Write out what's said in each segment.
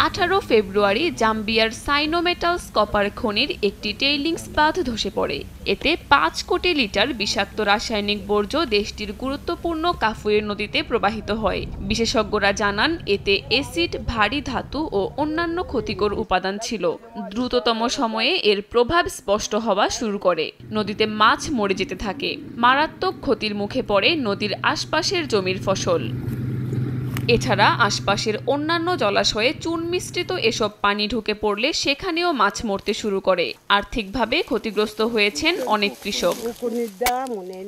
18 ফেব্রুয়ারি জাম্বিয়ার সাইনোমেটালস copper খনির একটি টেইলিংস বাঁধ ধসে পড়ে। এতে 5 কোটি লিটার বিষাক্ত রাসায়নিক বর্জ্য দেশটির গুরুত্বপূর্ণ কাফুয়ে নদীতে প্রবাহিত হয়। বিশেষজ্ঞরা জানান এতে অ্যাসিড, ভারী ধাতু ও অন্যান্য ক্ষতিকর উপাদান ছিল। দ্রুততম সময়ে এর প্রভাব স্পষ্ট হওয়া শুরু করে। নদীতে মাছ মরে যেতে থাকে। মারাত্মক ক্ষতির মুখে পড়ে নদীর আশপাশের জমির ফসল। এছাড়া আশপাশের অন্যান্য জলাশয়ে চুন মিশ্রিত এসব পানি ঢুকে পড়লে সেখানেও মাছ মরতে শুরু করে। আর্থিকভাবে ক্ষতিগ্রস্ত হয়েছেন অনেক কৃষক।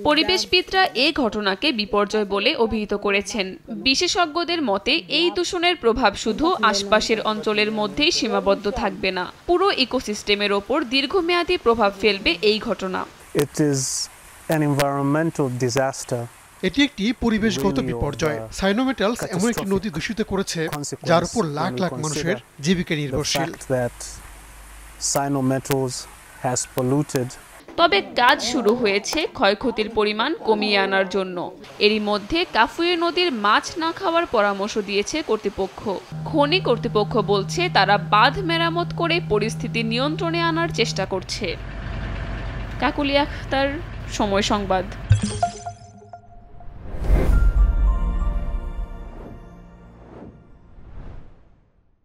পরিবেশবিদরা এই ঘটনাকে বিপর্যয় বলে অভিহিত করেছেন। বিশেষজ্ঞদের মতে এই দূষণের প্রভাব শুধু আশপাশের অঞ্চলের মধ্যেই সীমাবদ্ধ থাকবে না, পুরো ইকোসিস্টেমের ওপর দীর্ঘমেয়াদী প্রভাব ফেলবে এই ঘটনা। It is an environmental disaster. এটি একটি পরিবেশগত বিপর্যয়। সাইনোমেটালস এমন একটি নদী দূষিত করেছে যার উপর লাখ লাখ মানুষের জীবিকা নির্ভরশীল। তবে কাজ শুরু হয়েছে ক্ষয়ক্ষতির পরিমাণ কমিয়ে আনার জন্য। এরই মধ্যে কাফুয়ে নদীর মাছ না খাওয়ার পরামর্শ দিয়েছে কর্তৃপক্ষ। খনি কর্তৃপক্ষ বলছে তারা বাঁধ মেরামত করে পরিস্থিতি নিয়ন্ত্রণে আনার চেষ্টা করছে। কাকুলি আখতার, সময় সংবাদ।